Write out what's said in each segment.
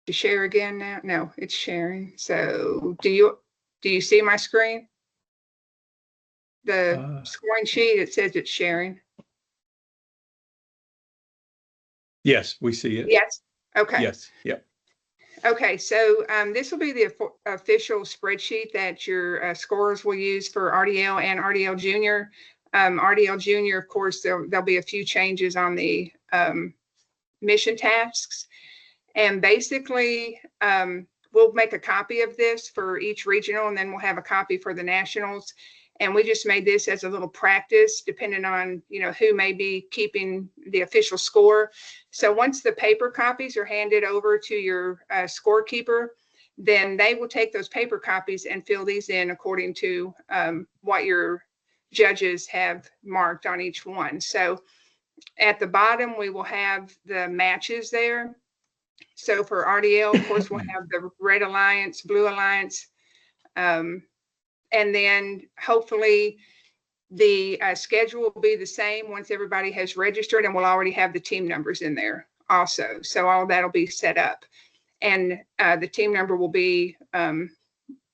to share again now? No, it's sharing. So do you see my screen? The scoring sheet, it says it's sharing. Yes, we see it. Yes. Okay. Yes. Yep. Okay, so this will be the official spreadsheet that your scorers will use for RDL and RDL Junior. RDL Junior, of course, there'll be a few changes on the mission tasks. And basically, we'll make a copy of this for each regional, and then we'll have a copy for the nationals. And we just made this as a little practice, depending on, who may be keeping the official score. So once the paper copies are handed over to your scorekeeper, then they will take those paper copies and fill these in according to what your judges have marked on each one. So at the bottom, we will have the matches there. So for RDL, of course, we'll have the Red Alliance, Blue Alliance, and then hopefully the schedule will be the same once everybody has registered, and we'll already have the team numbers in there also. So all of that will be set up, and the team number will be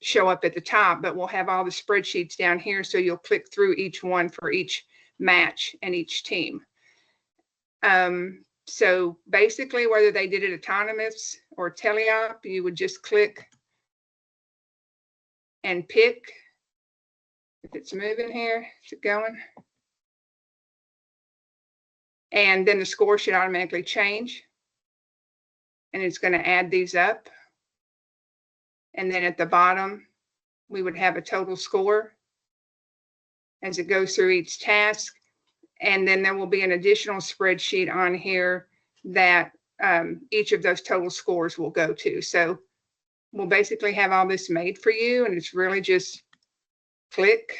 show up at the top, but we'll have all the spreadsheets down here, so you'll click through each one for each match and each team. So basically, whether they did it autonomous or teleop, you would just click and pick. If it's moving here, is it going? And then the score should automatically change. And it's going to add these up. And then at the bottom, we would have a total score as it goes through each task. And then there will be an additional spreadsheet on here that each of those total scores will go to. So we'll basically have all this made for you, and it's really just click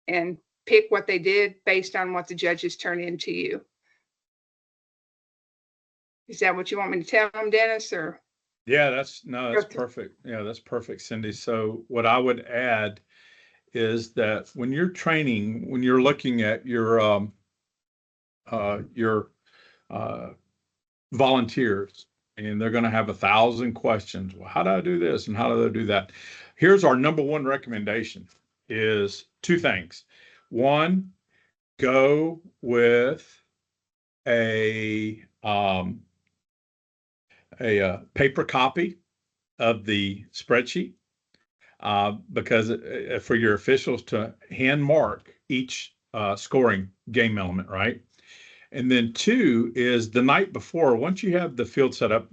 and pick what they did based on what the judges turn in to you. Is that what you want me to tell them, Dennis? Or yeah, that's perfect. Yeah, that's perfect, Cindy. So what I would add is that when you're training, when you're looking at your volunteers, and they're going to have 1,000 questions. Well, how do I do this and how do I do that? Here's our number one recommendation: is two things. One, go with a paper copy of the spreadsheet, because for your officials to hand mark each scoring game element, right? And then two is the night before, once you have the field set up,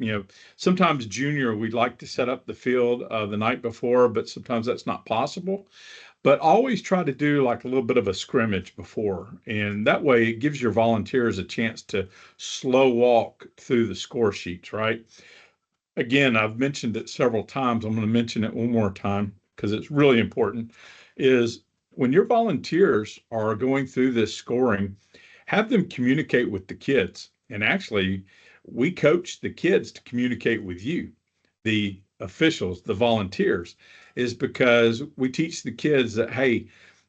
sometimes junior, we'd like to set up the field the night before, but sometimes that's not possible. But always try to do like a little bit of a scrimmage before. And that way it gives your volunteers a chance to slow walk through the score sheets, right? Again, I've mentioned it several times. I'm going to mention it one more time because it's really important, is when your volunteers are going through this scoring, have them communicate with the kids. And actually, we coach the kids to communicate with you, the officials, the volunteers, is because we teach the kids that, hey,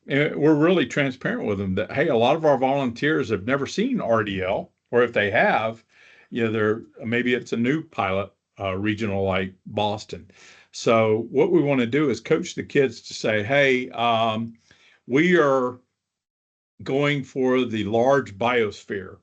and we're really transparent with them that, hey, a lot of our volunteers have never seen RDL, or if they have, maybe it's a new pilot regional like Boston. So what we want to do is coach the kids to say, hey, we are going for the large biosphere,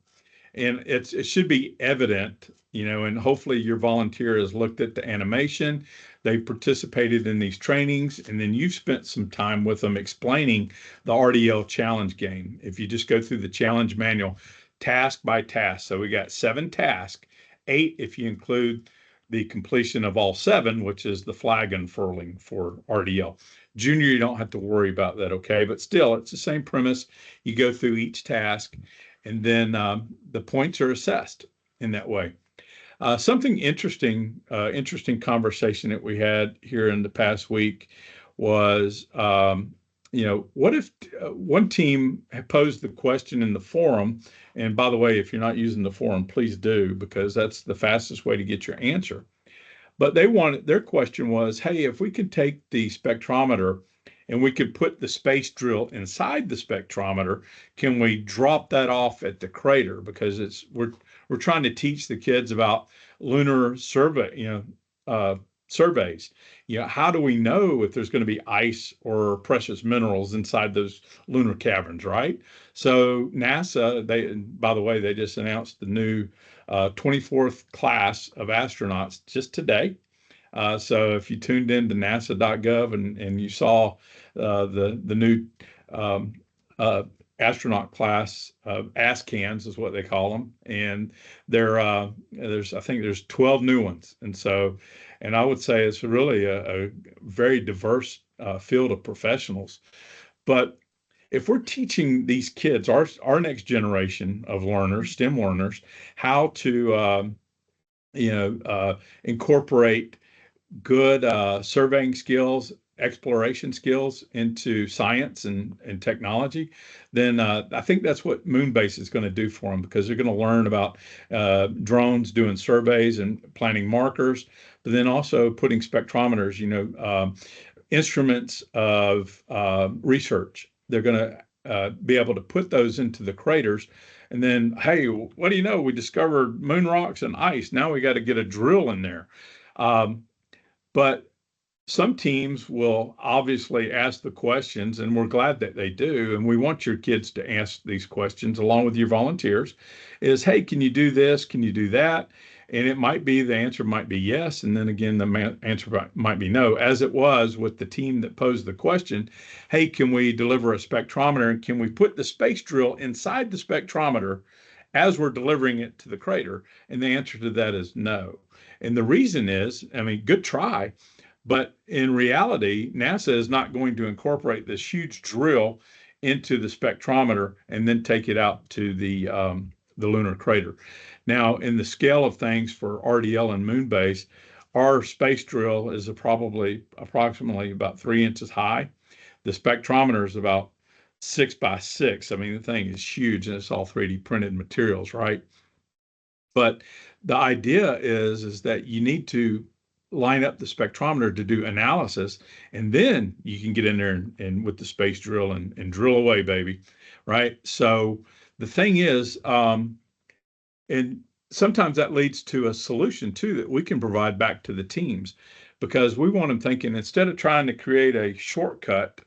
and it should be evident, and hopefully your volunteer has looked at the animation, they participated in these trainings, and then you've spent some time with them explaining the RDL challenge game. If you just go through the challenge manual task by task, so we got 7 tasks, 8 if you include the completion of all 7, which is the flag unfurling for RDL. Junior, you don't have to worry about that, okay? But still, it's the same premise. You go through each task, and then the points are assessed in that way. Something interesting conversation that we had here in the past week was, what if one team posed the question in the forum, and by the way, if you're not using the forum, please do, because that's the fastest way to get your answer. But their question was, hey, if we could take the spectrometer and we could put the space drill inside the spectrometer, can we drop that off at the crater? Because we're trying to teach the kids about lunar survey, surveys. How do we know if there's going to be ice or precious minerals inside those lunar caverns, right? So NASA, by the way, they just announced the new 24th class of astronauts just today. So if you tuned in to nasa.gov and you saw the new um, uh, astronaut class of ASCANs is what they call them, and I think there's 12 new ones, and I would say it's really a very diverse field of professionals. But if we're teaching these kids, our next generation of learners, STEM learners, how to incorporate good surveying skills, exploration skills into science and technology, then I think that's what Moonbase is going to do for them, because they're going to learn about drones doing surveys and planting markers, but then also putting spectrometers, instruments of research. They're going to be able to put those into the craters. And then, hey, what do you know? We discovered moon rocks and ice. Now we got to get a drill in there. But some teams will obviously ask the questions, and we're glad that they do. And we want your kids to ask these questions along with your volunteers is, hey, can you do this? Can you do that? And it might be the answer might be yes. And then again, the answer might be no, as it was with the team that posed the question. Hey, can we deliver a spectrometer? And can we put the space drill inside the spectrometer as we're delivering it to the crater? And the answer to that is no. And the reason is, I mean, good try, but in reality, NASA is not going to incorporate this huge drill into the spectrometer and then take it out to the lunar crater. Now, in the scale of things for RDL and Moonbase, our space drill is approximately about 3 inches high. The spectrometer is about 6 by 6. I mean, the thing is huge, and it's all 3D printed materials, right? But the idea is that you need to line up the spectrometer to do analysis, and then you can get in there and with the space drill and drill away, baby, right? So the thing is, and sometimes that leads to a solution too that we can provide back to the teams, because we want them thinking, instead of trying to create a shortcut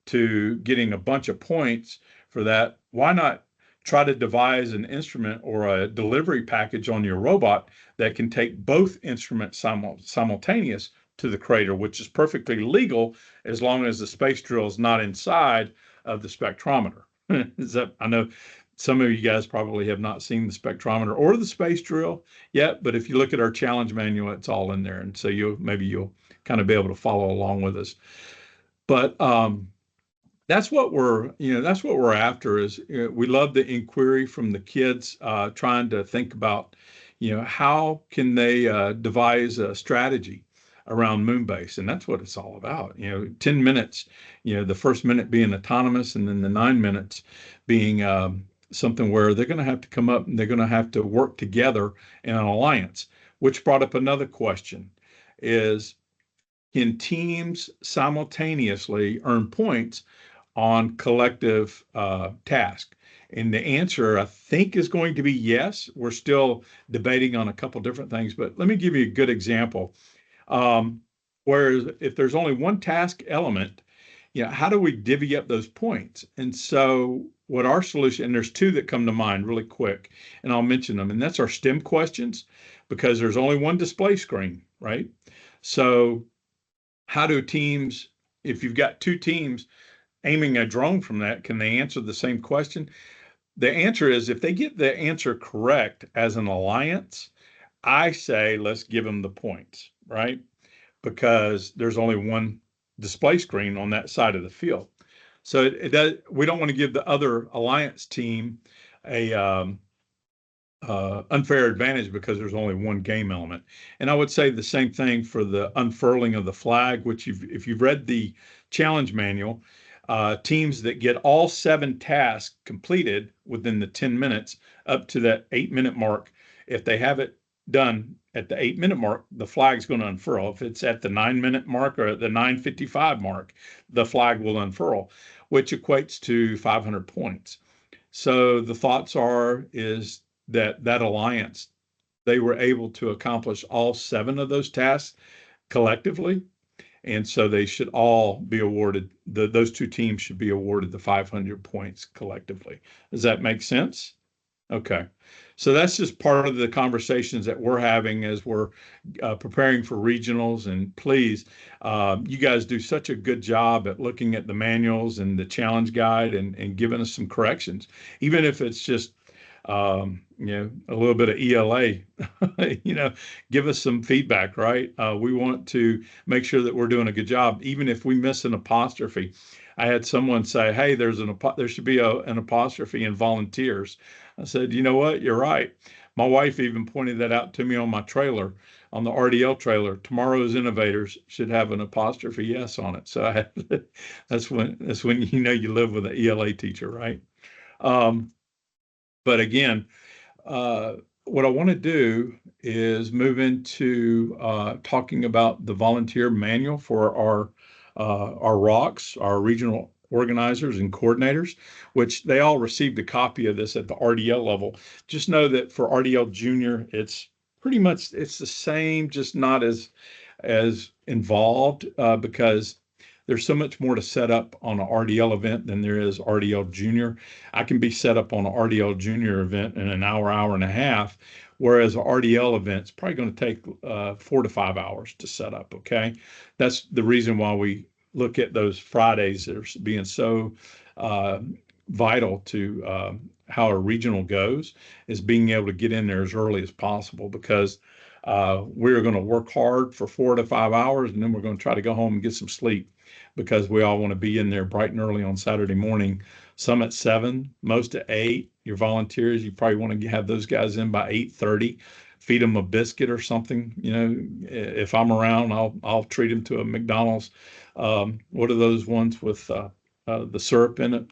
to getting a bunch of points for that, why not try to devise an instrument or a delivery package on your robot that can take both instruments simultaneous to the crater, which is perfectly legal as long as the space drill is not inside of the spectrometer. I know some of you guys probably have not seen the spectrometer or the space drill yet, but if you look at our challenge manual, it's all in there. And so you'll kind of be able to follow along with us. But that's what we're after is, we love the inquiry from the kids, trying to think about, how can they devise a strategy around Moonbase. And that's what it's all about. 10 minutes, the first minute being autonomous, and then the 9 minutes being something where they're going to have to come up and they're going to have to work together in an alliance, which brought up another question is, can teams simultaneously earn points on collective task? And the answer, I think, is going to be yes. We're still debating on a couple different things, but let me give you a good example. Whereas if there's only one task element, how do we divvy up those points? And so what our solution, and there's two that come to mind really quick, and I'll mention them, and that's our STEM questions, because there's only one display screen, right? So how do teams, if you've got two teams aiming a drone from that, can they answer the same question? The answer is, if they get the answer correct as an alliance, I say let's give them the points, right? Because there's only one display screen on that side of the field. So we don't want to give the other alliance team a unfair advantage because there's only one game element. And I would say the same thing for the unfurling of the flag, which if you've read the challenge manual, teams that get all 7 tasks completed within the 10 minutes up to that 8-minute mark, if they have it done at the 8-minute mark, the flag's going to unfurl. If it's at the 9-minute mark or at the 9:55 mark, the flag will unfurl, which equates to 500 points. So the thoughts is that alliance they were able to accomplish all 7 of those tasks collectively. And so they should all be awarded, those 2 teams should be awarded the 500 points collectively. Does that make sense? Okay. So that's just part of the conversations that we're having as we're preparing for regionals. And please, you guys do such a good job at looking at the manuals and the challenge guide and giving us some corrections, even if it's just a little bit of ELA, give us some feedback, right? We want to make sure that we're doing a good job, even if we miss an apostrophe. I had someone say, "Hey, there should be an apostrophe in volunteers." I said, "You know what? You're right." My wife even pointed that out to me on my trailer, on the RDL trailer. Tomorrow's innovators should have an apostrophe S on it. So that's when you live with an ELA teacher, right? But again, what I want to do is move into talking about the volunteer manual for our ROCs, our regional organizers and coordinators, which they all received a copy of this at the RDL level. Just know that for RDL Junior, it's pretty much the same, just not as involved because there's so much more to set up on an RDL event than there is RDL Junior. I can be set up on an RDL Junior event in an hour, hour and a half, whereas an RDL event's probably going to take 4 to 5 hours to set up. Okay, that's the reason why we look at those Fridays as being so vital to how a regional goes, is being able to get in there as early as possible, because we're going to work hard for 4 to 5 hours, and then we're going to try to go home and get some sleep, because we all want to be in there bright and early on Saturday morning. Some at 7, most at 8. Your volunteers, you probably want to have those guys in by 8:30. Feed them a biscuit or something. If I'm around, I'll treat them to a McDonald's. What are those ones with the syrup in it?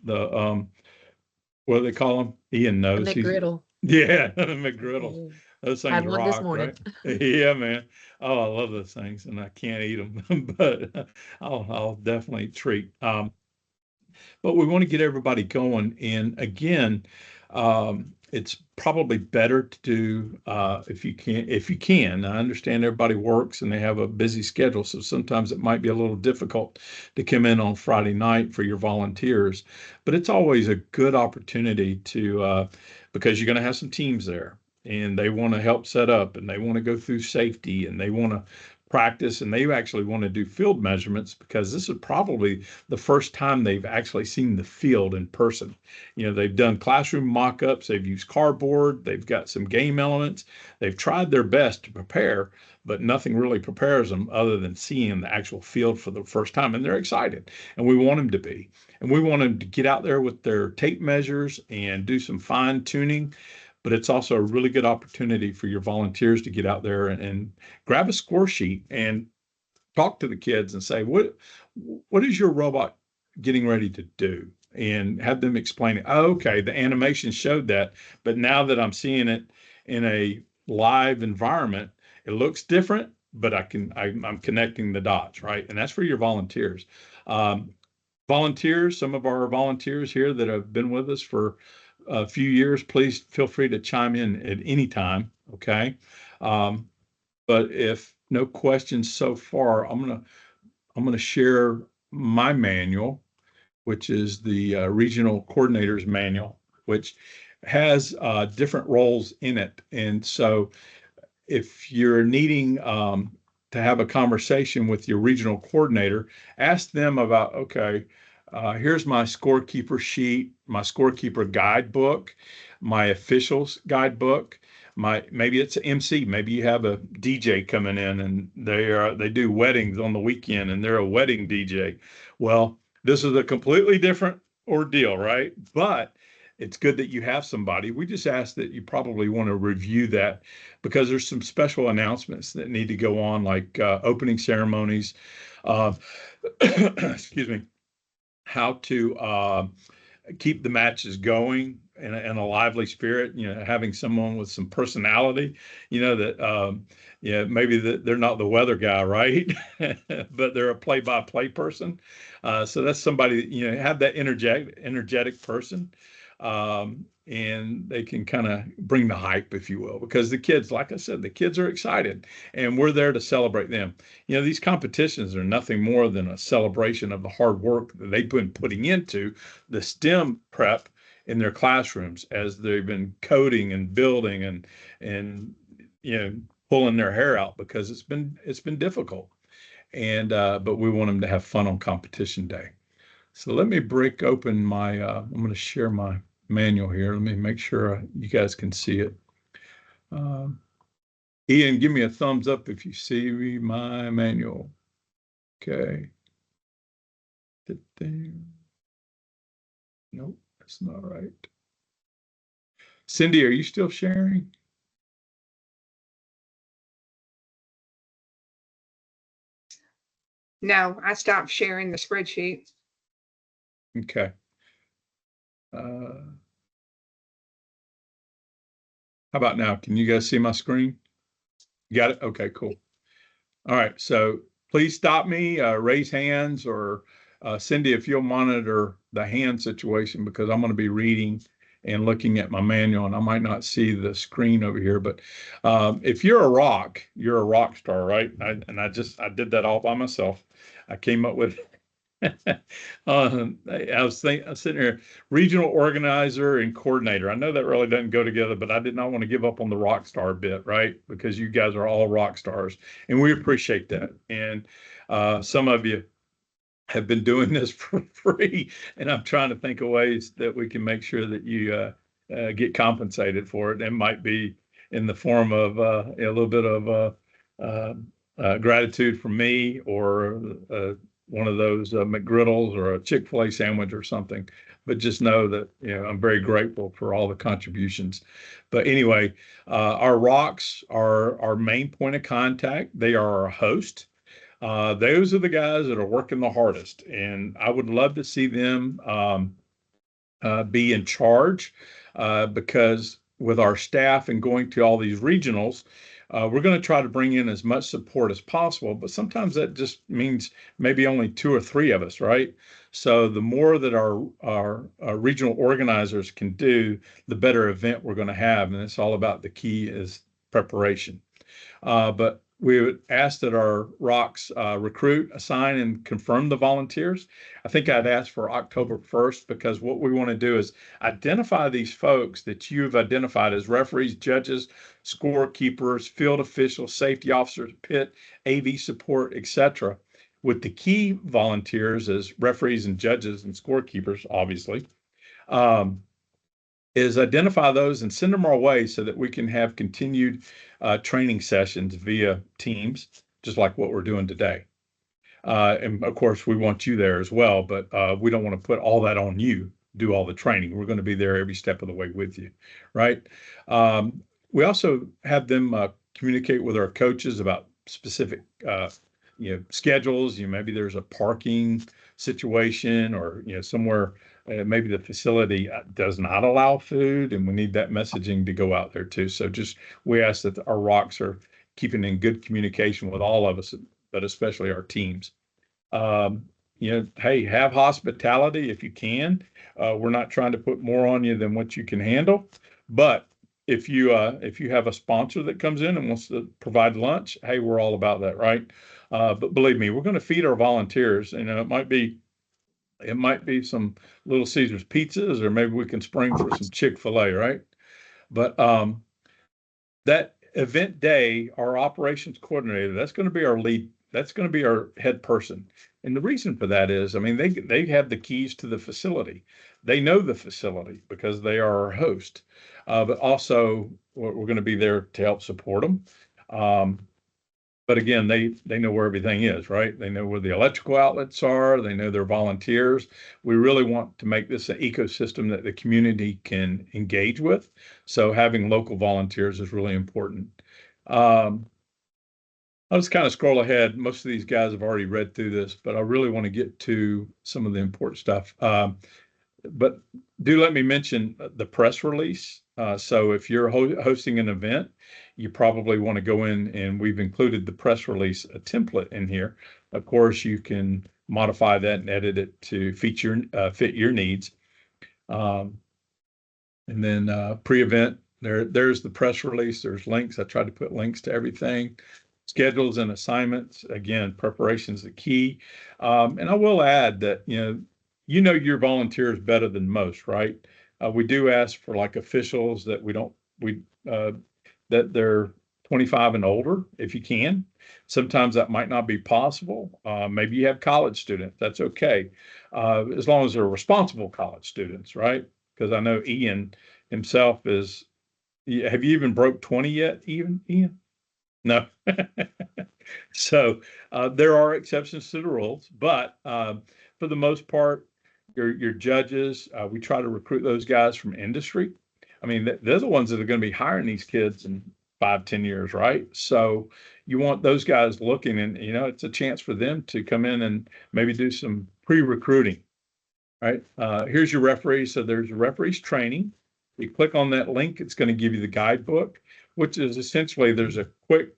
What do they call them? Ian knows. The McGriddle. Yeah, McGriddles. Those things Had one rock, this morning. right? Yeah, man. Oh, I love those things, and I can't eat them, but I'll definitely treat. But we want to get everybody going, and again, it's probably better to do if you can. I understand everybody works and they have a busy schedule, so sometimes it might be a little difficult to come in on Friday night for your volunteers. But it's always a good opportunity to because you're going to have some teams there, and they want to help set up, and they want to go through safety, and they want to practice, and they actually want to do field measurements, because this is probably the first time they've actually seen the field in person. They've done classroom mock-ups, they've used cardboard, they've got some game elements, they've tried their best to prepare, but nothing really prepares them other than seeing the actual field for the first time, and they're excited, and we want them to be. And we want them to get out there with their tape measures and do some fine tuning. But it's also a really good opportunity for your volunteers to get out there and grab a score sheet and talk to the kids and say, what is your robot getting ready to do? And have them explain it. Oh, okay, the animation showed that, but now that I'm seeing it in a live environment, it looks different, but I'm connecting the dots, right? And that's for your volunteers. Volunteers, some of our volunteers here that have been with us for a few years, please feel free to chime in at any time. Okay. But if no questions so far, I'm gonna share my manual, which is the regional coordinators manual, which has different roles in it. And so if you're needing to have a conversation with your regional coordinator, ask them about, okay, here's my scorekeeper sheet, my scorekeeper guidebook, my officials guidebook. Maybe it's an MC. Maybe you have a DJ coming in, and they do weddings on the weekend, and they're a wedding DJ. Well, this is a completely different ordeal, right? But it's good that you have somebody. We just ask that you probably want to review that, because there's some special announcements that need to go on, like opening ceremonies, excuse me, how to keep the matches going in a lively spirit, having someone with some personality, that, maybe they're not the weather guy, right? But they're a play-by-play person. So that's somebody, have that energetic person. And they can kind of bring the hype, if you will, because the kids, like I said, the kids are excited and we're there to celebrate them. You know, these competitions are nothing more than a celebration of the hard work that they've been putting into the STEM prep in their classrooms as they've been coding and building and you know, pulling their hair out because it's been difficult. And but we want them to have fun on competition day. So let me break open my, I'm going to share my manual here. Let me make sure you guys can see it. Um, Ian, give me a thumbs up if you see my manual. Okay. Nope, that's not right. Cindy, are you still sharing? No, I stopped sharing the spreadsheet. Okay. How about now? Can you guys see my screen? You got it? Okay, cool. All right, so please stop me, raise hands, or Cindy, if you'll monitor the hand situation, because I'm going to be reading and looking at my manual, and I might not see the screen over here. But if you're a rock star, right? I did that all by myself. I came up with I was sitting here, regional organizer and coordinator. I know that really doesn't go together, but I did not want to give up on the rock star bit, right? Because you guys are all rock stars, and we appreciate that. And some of you have been doing this for free, and I'm trying to think of ways that we can make sure that you get compensated for it. And might be in the form of a little bit of gratitude from me, or one of those McGriddles or a Chick-fil-A sandwich or something. But just know that, you know, I'm very grateful for all the contributions. But anyway, our rocks are our main point of contact. They are our host. Those are the guys that are working the hardest, and I would love to see them be in charge, because with our staff and going to all these regionals, we're going to try to bring in as much support as possible, but sometimes that just means maybe only two or three of us, right? So the more that our regional organizers can do, the better event we're going to have, and it's all about the key is preparation. But we would ask that our rocks recruit, assign, and confirm the volunteers. I think I'd ask for October 1st, because what we want to do is identify these folks that you've identified as referees, judges, scorekeepers, field officials, safety officers, pit, AV support, etc., with the key volunteers as referees and judges and scorekeepers, obviously. Is identify those and send them our way so that we can have continued training sessions via Teams, just like what we're doing today. And of course, we want you there as well, but we don't want to put all that on you, do all the training. We're going to be there every step of the way with you, right? We also have them communicate with our coaches about specific schedules. Maybe there's a parking situation, or somewhere maybe the facility does not allow food, and we need that messaging to go out there too. So just we ask that our rocks are keeping in good communication with all of us, but especially our teams. Hey, have hospitality if you can. We're not trying to put more on you than what you can handle, but if you have a sponsor that comes in and wants to provide lunch, hey, we're all about that, right? But believe me, we're going to feed our volunteers. It might be some Little Caesars pizzas, or maybe we can spring for some Chick-fil-A, right? But that event day, our operations coordinator, that's going to be our lead. That's going to be our head person. And the reason for that is, they have the keys to the facility. They know the facility because they are our host. But also, we're going to be there to help support them. But again, they know where everything is, right? They know where the electrical outlets are. They know their volunteers. We really want to make this an ecosystem that the community can engage with. So having local volunteers is really important. I'll just kind of scroll ahead. Most of these guys have already read through this, but I really want to get to some of the important stuff. But do let me mention the press release. So if you're hosting an event, you probably want to go in, and we've included the press release, a template in here. Of course, you can modify that and edit it to fit your needs. And then pre-event, there's the press release. There's links. I tried to put links to everything. Schedules and assignments. Again, preparation is the key. And I will add that, your volunteers better than most, right? We do ask for like officials that that they're 25 and older, if you can. Sometimes that might not be possible. Maybe you have college students. That's okay. As long as they're responsible college students, right? Because I know Ian himself is, have you even broke 20 yet, Ian? No. So there are exceptions to the rules, but for the most part, your judges, we try to recruit those guys from industry. I mean, they're the ones that are going to be hiring these kids in 5, 10 years, right? So you want those guys looking, and it's a chance for them to come in and maybe do some pre-recruiting, right? Here's your referee. So there's your referee's training. You click on that link, it's going to give you the guidebook, which is essentially there's a quick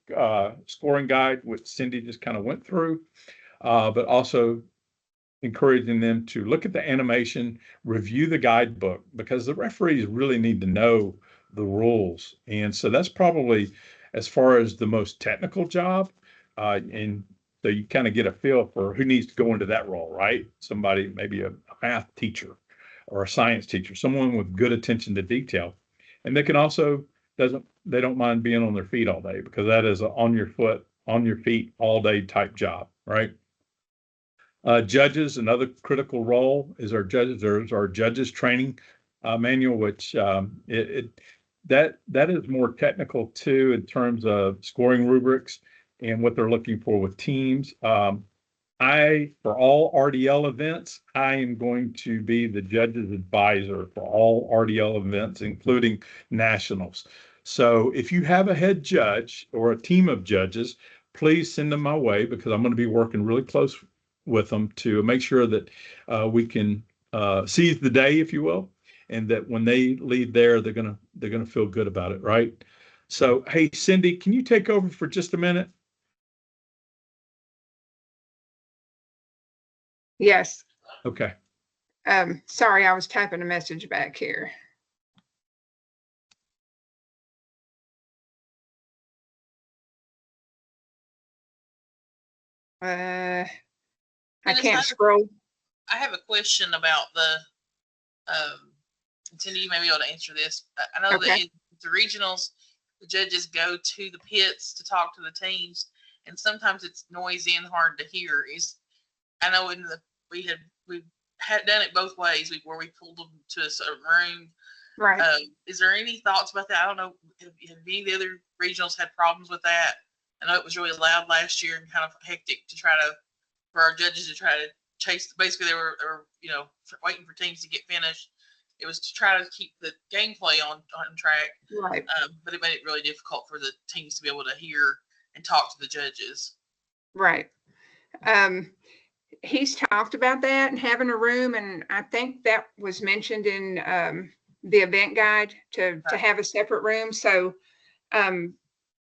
scoring guide, which Cindy just kind of went through, but also encouraging them to look at the animation, review the guidebook, because the referees really need to know the rules. And so that's probably as far as the most technical job. And so you kind of get a feel for who needs to go into that role, right? Somebody, maybe a math teacher or a science teacher, someone with good attention to detail. And they can also they don't mind being on their feet all day, because that is a on your feet all day type job, right? Judges, another critical role is our judges. There's our judges training manual, which that is more technical too, in terms of scoring rubrics and what they're looking for with teams. For all RDL events, I am going to be the judge's advisor for all RDL events, including nationals. So if you have a head judge or a team of judges, please send them my way, because I'm going to be working really close with them to make sure that we can seize the day, if you will, and that when they leave there, they're gonna feel good about it, right? So, hey, Cindy, can you take over for just a minute? Yes. Okay. Sorry, I was typing a message back here. I can't scroll. I have a question about the, Cindy, you may be able to answer this. I know that in the regionals, the judges go to the pits to talk to the teams, and sometimes it's noisy and hard to hear. I know we had done it both ways, where we pulled them to a certain room. Right. Is there any thoughts about that? I don't know. Have any of the other regionals had problems with that? I know it was really loud last year and kind of hectic for our judges to try to chase. Basically, they were waiting for teams to get finished. It was to try to keep the gameplay on track. Right. But it made it really difficult for the teams to be able to hear and talk to the judges. Right. He's talked about that and having a room, and I think that was mentioned in the event guide to have a separate room. So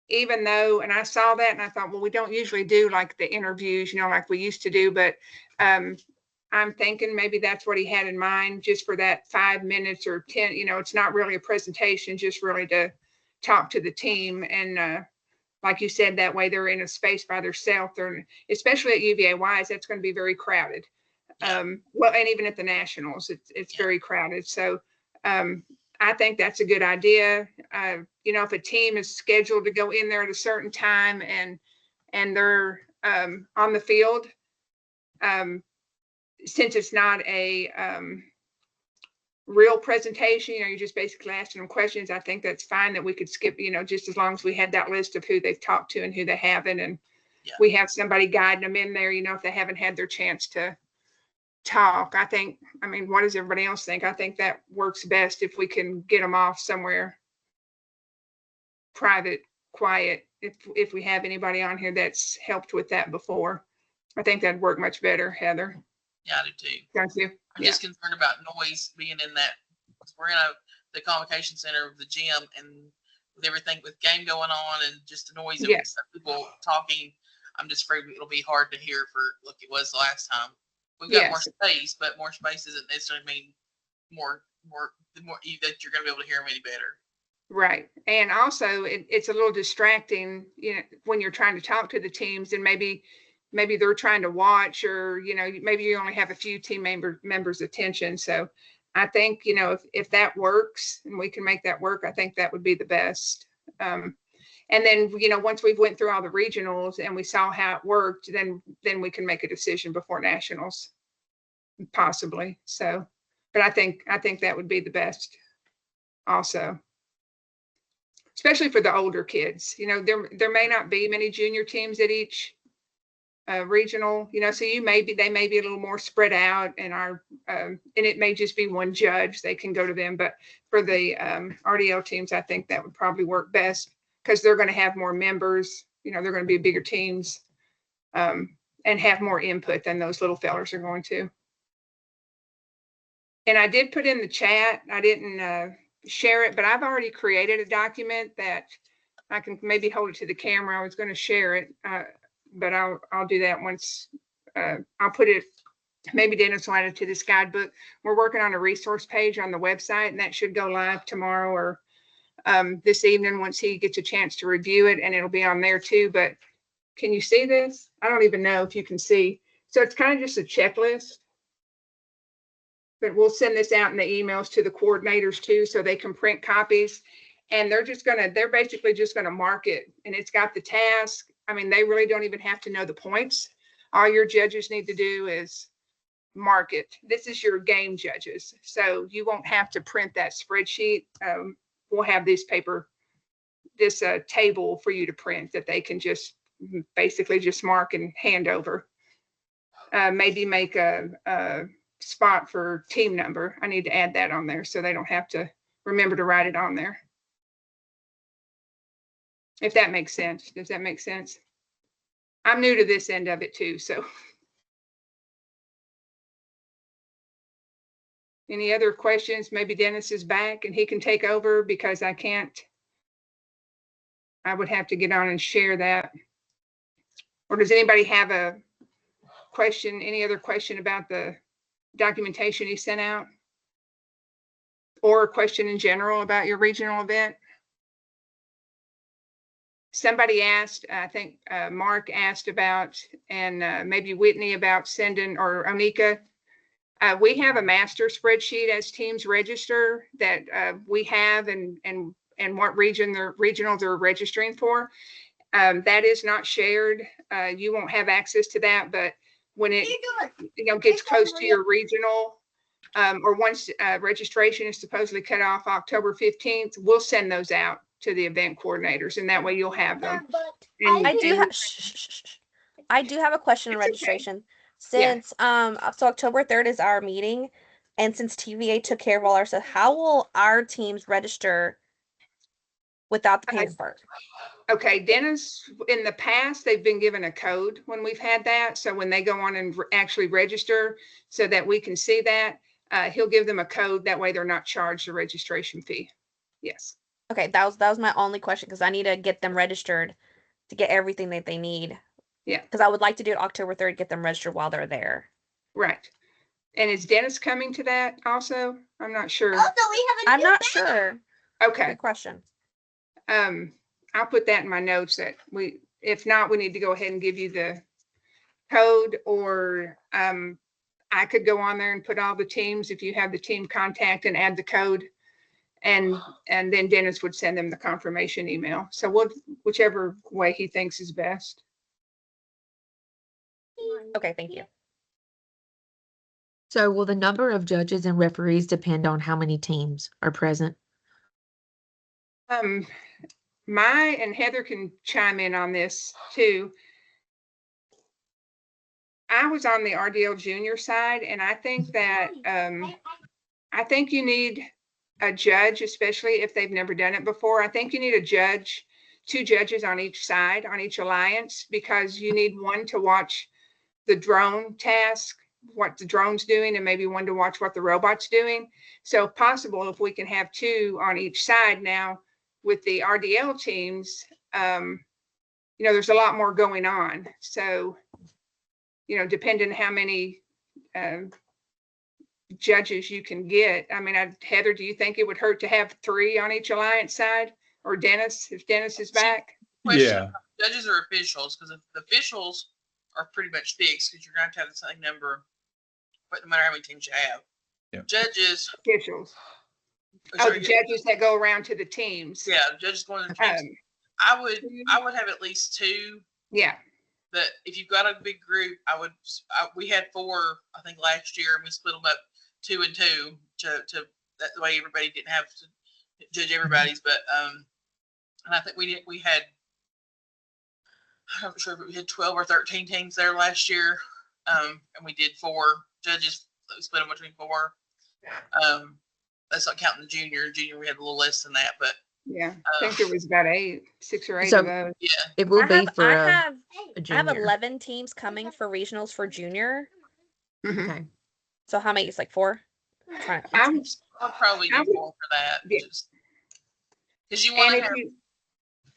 even though, and I saw that and I thought, well, we don't usually do like the interviews, like we used to do, but I'm thinking maybe that's what he had in mind, just for that 5 minutes or 10, it's not really a presentation, just really to talk to the team. And like you said, that way they're in a space by themselves. Especially at UVA-wise, that's going to be very crowded. Well, and even at the nationals, it's very crowded. So I think that's a good idea. If a team is scheduled to go in there at a certain time and they're on the field, since it's not a real presentation, you're just basically asking them questions. I think that's fine that we could skip, just as long as we had that list of who they've talked to and who they haven't, and we have somebody guiding them in there, if they haven't had their chance to talk. What does everybody else think? I think that works best if we can get them off somewhere private, quiet. If we have anybody on here that's helped with that before, I think that'd work much better, Heather. Yeah, I do too. Don't you? I'm just concerned about noise being in that. We're in the convocation center of the gym, and with everything with game going on and just the noise of people talking, I'm just afraid it'll be hard to hear like it was the last time. We've got more space, but more space doesn't necessarily mean the more that you're going to be able to hear them any better. Right. And also it's a little distracting, when you're trying to talk to the teams, and maybe they're trying to watch, or, maybe you only have a few team members' attention. So I think, if that works and we can make that work, I think that would be the best. And then, once we've went through all the regionals and we saw how it worked, then we can make a decision before nationals, possibly. So, but I think that would be the best also, especially for the older kids. There may not be many junior teams at each regional, so they may be a little more spread out, and it may just be one judge. They can go to them. But for the RDL teams, I think that would probably work best, because they're going to have more members. They're going to be bigger teams, and have more input than those little fellers are going to. And I did put in the chat, I didn't share it, but I've already created a document that I can maybe hold it to the camera. I was going to share it, but I'll do that once. I'll put it, maybe Dennis will add it to this guidebook. We're working on a resource page on the website, and that should go live tomorrow or this evening once he gets a chance to review it, and it'll be on there too. But can you see this? I don't even know if you can see. So it's kind of just a checklist. But we'll send this out in the emails to the coordinators too, so they can print copies. And they're basically just gonna mark it, and it's got the task. I mean, they really don't even have to know the points. All your judges need to do is mark it. This is your game judges. So you won't have to print that spreadsheet. We'll have this table for you to print that they can just basically just mark and hand over. Maybe make a spot for team number. I need to add that on there so they don't have to remember to write it on there. If that makes sense. Does that make sense? I'm new to this end of it too, so. Any other questions? Maybe Dennis is back and he can take over, because I would have to get on and share that. Or does anybody have a question, any other question about the documentation he sent out, or a question in general about your regional event? Somebody asked, I think Mark asked about, and maybe Whitney, about sending, or Onika. We have a master spreadsheet as teams register that we have, and what regionals they're registering for. That is not shared. You won't have access to that, but when it gets close to your regional, or once registration is supposedly cut off October 15th, we'll send those out to the event coordinators, and that way you'll have them. I do have a question on registration. Okay. Since so October 3rd is our meeting, and since TVA took care of all our stuff, how will our teams register without the payment part? Okay, Dennis, in the past, they've been given a code when we've had that. So when they go on and actually register, so that we can see that, he'll give them a code. That way they're not charged a registration fee. Yes. Okay, that was my only question, because I need to get them registered to get everything that they need. Yeah. Because I would like to do it October 3rd, get them registered while they're there. Right. And is Dennis coming to that also? I'm not sure. Also, I'm not sure. Okay. Good question. I'll put that in my notes that if not, we need to go ahead and give you the code, or I could go on there and put all the teams, if you have the team contact, and add the code, and then Dennis would send them the confirmation email. So whichever way he thinks is best. Okay, thank you. So will the number of judges and referees depend on how many teams are present? And Heather can chime in on this too. I was on the RDL junior side, and I think that I think you need a judge, especially if they've never done it before. I think you need a judge, 2 judges on each side, on each alliance, because you need one to watch the drone task, what the drone's doing, and maybe one to watch what the robot's doing. So if possible, if we can have 2 on each side. Now with the RDL teams, there's a lot more going on. So, depending how many judges you can get. I mean, Heather, do you think it would hurt to have 3 on each alliance side, or Dennis, if Dennis is back? Question Yeah. about judges or officials, because the officials are pretty much fixed because you're going to have the same number, but no matter how many teams you have. Yeah. Judges. Officials. Oh, the judges that go around to the teams. Yeah, the judges going to the teams. I would have at least 2. Yeah. But if you've got a big group, we had 4, I think, last year, and we split them up 2 and 2 to that way everybody didn't have to judge everybody's. But and I think we had, I'm not sure if we had 12 or 13 teams there last year, and we did 4 judges. We split them between 4. That's not counting the junior. Junior, we had a little less than that, but yeah, I think there was about 6 or 8 So- of those. yeah. It will be for I a have junior. 11 teams coming for regionals for junior. Mhm. Okay. So how many? It's like 4. I'll probably do more for that. Yeah. Just because you want And to if have you,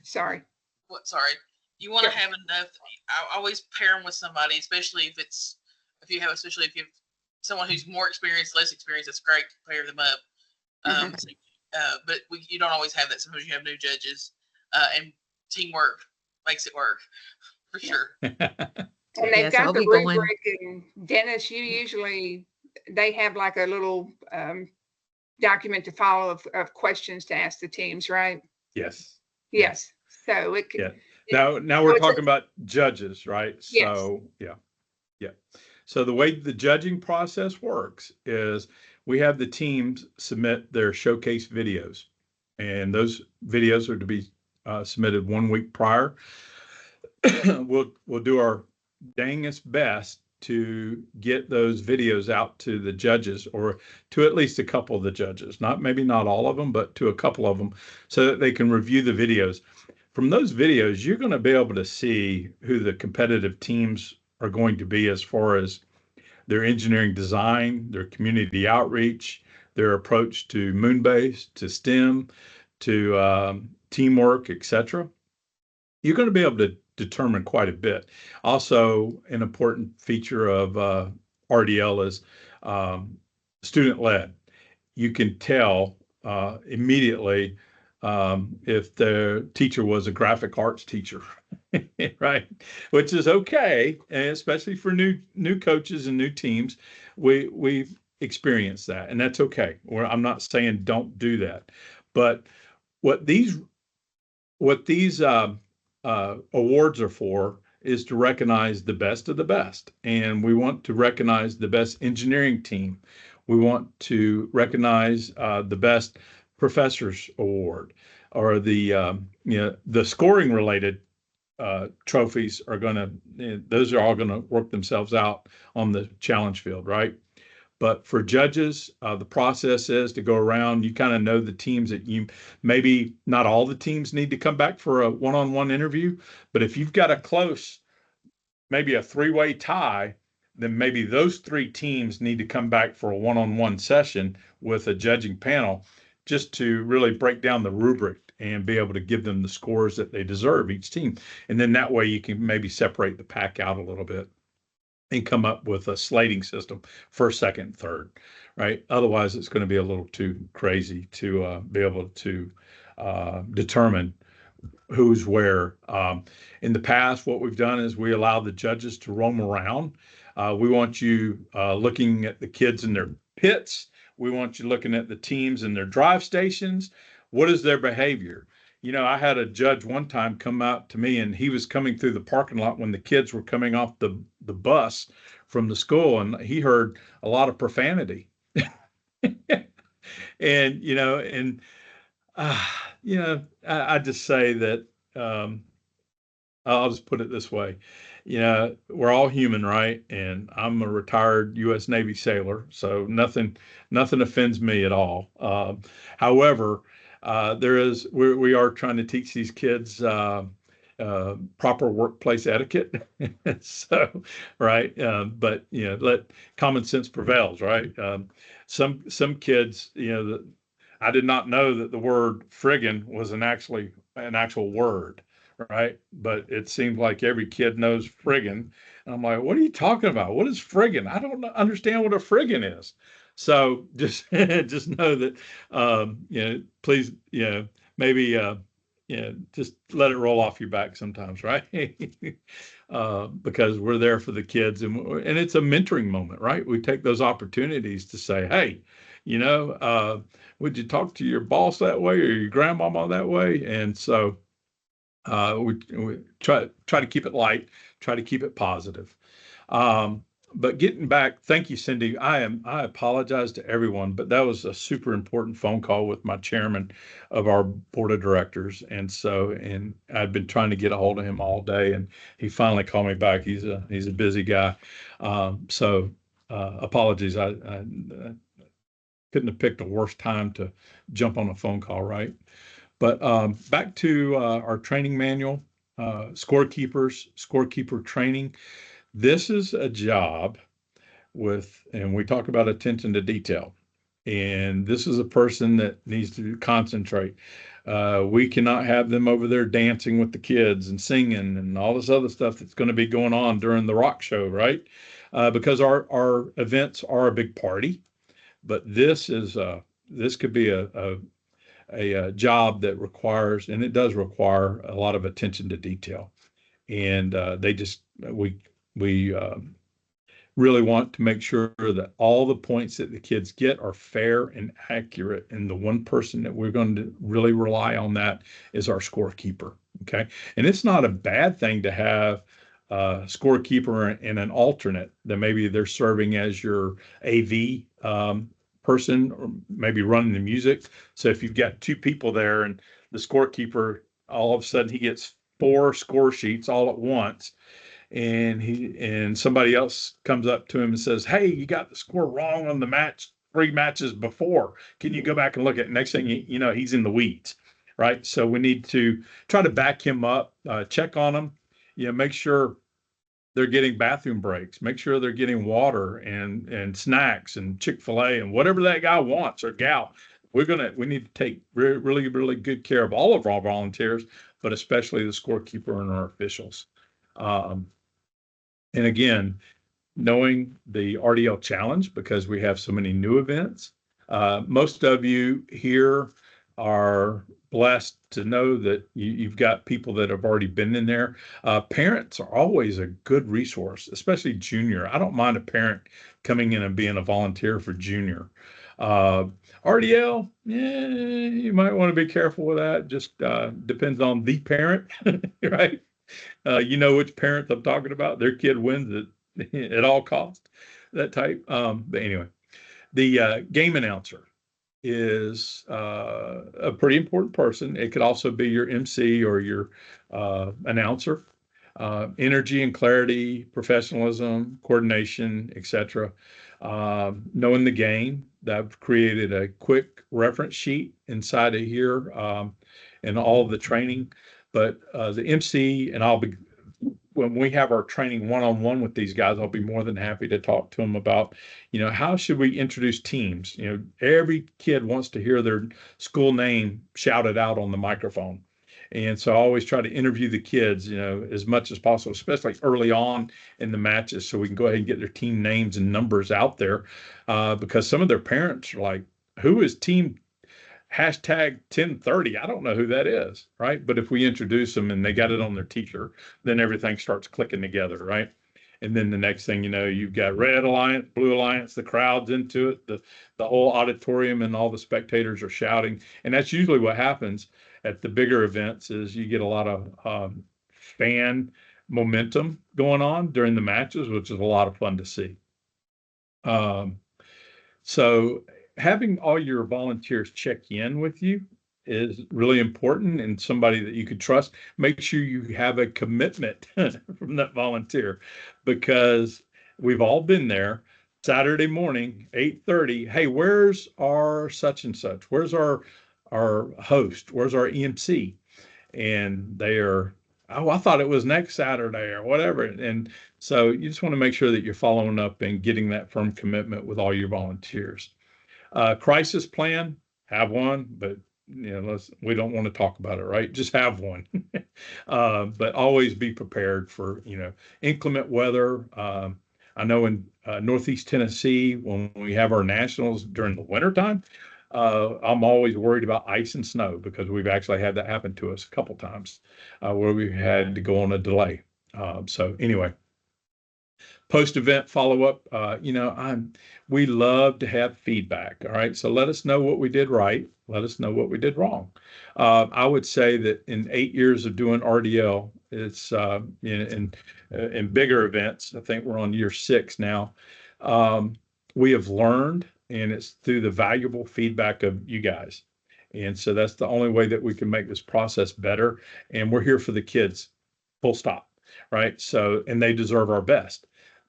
sorry, you want to Sure. have enough. I always pair them with somebody, especially if you have someone who's more experienced, less experienced. That's great to pair them up. But you don't always have that. Sometimes you have new judges, and teamwork makes it work for sure. and Yes, they've got I'll the be going. rubric. And Dennis, you usually they have like a little document to follow of questions to ask the teams, right? Yes. Yes. So it could. Yeah. Now we're it's a- talking about judges, right? Yes. So, yeah. So the way the judging process works is we have the teams submit their showcase videos, and those videos are to be submitted 1 week prior. We'll do our dangest best to get those videos out to the judges, or to at least a couple of the judges, maybe not all of them, but to a couple of them, so that they can review the videos. From those videos, you're going to be able to see who the competitive teams are going to be as far as their engineering design, their community outreach, their approach to Moonbase, to STEM, to teamwork, etc. You're going to be able to determine quite a bit. Also, an important feature of RDL is student-led. You can tell immediately if the teacher was a graphic arts teacher, right? Which is okay, and especially for new coaches and new teams. We've experienced that, and that's okay. I'm not saying don't do that, but what these awards are for is to recognize the best of the best, and we want to recognize the best engineering team. We want to recognize the best professors award, or the scoring related trophies are those are all going to work themselves out on the challenge field, right? But for judges, the process is to go around. You kind of know the teams that maybe not all the teams need to come back for a one-on-one interview, but if you've got maybe a 3-way tie, then maybe those 3 teams need to come back for a one-on-one session with a judging panel, just to really break down the rubric and be able to give them the scores that they deserve, each team. And then that way you can maybe separate the pack out a little bit and come up with a slating system, first, second, third, right? Otherwise, it's going to be a little too crazy to be able to determine who's where. In the past, what we've done is we allow the judges to roam around. We want you looking at the kids in their pits. We want you looking at the teams in their drive stations. What is their behavior? I had a judge one time come out to me, and he was coming through the parking lot when the kids were coming off the bus from the school, and he heard a lot of profanity. And I just say that I'll just put it this way. We're all human, right? And I'm a retired U.S. Navy sailor, so nothing offends me at all. However, we are trying to teach these kids proper workplace etiquette. So, right. But let common sense prevails, right? Some kids, I did not know that the word friggin' was an actual word, right? But it seems like every kid knows friggin'. And I'm like, what are you talking about? What is friggin'? I don't understand what a friggin' is. So just just know that please, maybe just let it roll off your back sometimes, right? Because we're there for the kids, and it's a mentoring moment, right? We take those opportunities to say, hey, would you talk to your boss that way or your grandmama that way? And so we try to keep it light, try to keep it positive. But getting back, thank you, Cindy. I apologize to everyone, but that was a super important phone call with my chairman of our board of directors. And I've been trying to get a hold of him all day, and he finally called me back. He's a busy guy. Apologies. I couldn't have picked a worse time to jump on a phone call, right? But back to our training manual, scorekeeper training. This is a job and we talk about attention to detail. And this is a person that needs to concentrate. We cannot have them over there dancing with the kids and singing and all this other stuff that's going to be going on during the rock show, right? Because our events are a big party, but this could be a job that requires, and it does require, a lot of attention to detail. And we really want to make sure that all the points that the kids get are fair and accurate. And the one person that we're going to really rely on that is our scorekeeper. Okay. And it's not a bad thing to have a scorekeeper and an alternate that maybe they're serving as your AV person, or maybe running the music. So if you've got two people there and the scorekeeper, all of a sudden he gets 4 score sheets all at once, and somebody else comes up to him and says, hey, you got the score wrong on the match 3 matches before. Can you go back and look at it? Next thing you know, he's in the weeds, right? So we need to try to back him up, check on him, make sure they're getting bathroom breaks, make sure they're getting water and snacks and Chick-fil-A and whatever that guy wants or gal. We need to take really, really good care of all of our volunteers, but especially the scorekeeper and our officials. And again, knowing the RDL challenge, because we have so many new events. Most of you here are blessed to know that you've got people that have already been in there. Parents are always a good resource, especially junior. I don't mind a parent coming in and being a volunteer for junior. RDL, you might want to be careful with that. Just depends on the parent, right? Which parent I'm talking about. Their kid wins at all costs, that type. But anyway, the game announcer is a pretty important person. It could also be your MC or your announcer. Energy and clarity, professionalism, coordination, etc. Knowing the game. I've created a quick reference sheet inside of here and all of the training. But the MC, and when we have our training one-on-one with these guys, I'll be more than happy to talk to them about, how should we introduce teams? Every kid wants to hear their school name shouted out on the microphone. And so I always try to interview the kids, as much as possible, especially early on in the matches, so we can go ahead and get their team names and numbers out there, because some of their parents are like, who is team hashtag 1030? I don't know who that is, right? But if we introduce them and they got it on their t-shirt, then everything starts clicking together, right? And then the next thing you know, you've got Red Alliance, Blue Alliance, the crowd's into it, the whole auditorium and all the spectators are shouting. And that's usually what happens at the bigger events, is you get a lot of fan momentum going on during the matches, which is a lot of fun to see. So having all your volunteers check in with you is really important, and somebody that you could trust. Make sure you have a commitment from that volunteer, because we've all been there. Saturday morning, 8:30. Hey, where's our such and such? Where's our host? Where's our EMC? And they are, oh, I thought it was next Saturday or whatever. And so you just want to make sure that you're following up and getting that firm commitment with all your volunteers. Crisis plan, have one, but we don't want to talk about it, right? Just have one. But always be prepared for, inclement weather. I know in Northeast Tennessee, when we have our nationals during the wintertime, I'm always worried about ice and snow because we've actually had that happen to us a couple times where we had to go on a delay. So anyway, post-event follow-up, we love to have feedback. All right. So let us know what we did right. Let us know what we did wrong. I would say that in 8 years of doing RDL, it's in bigger events, I think we're on year 6 now. We have learned, and it's through the valuable feedback of you guys. And so that's the only way that we can make this process better. And we're here for the kids, full stop. Right. So, and they deserve our best.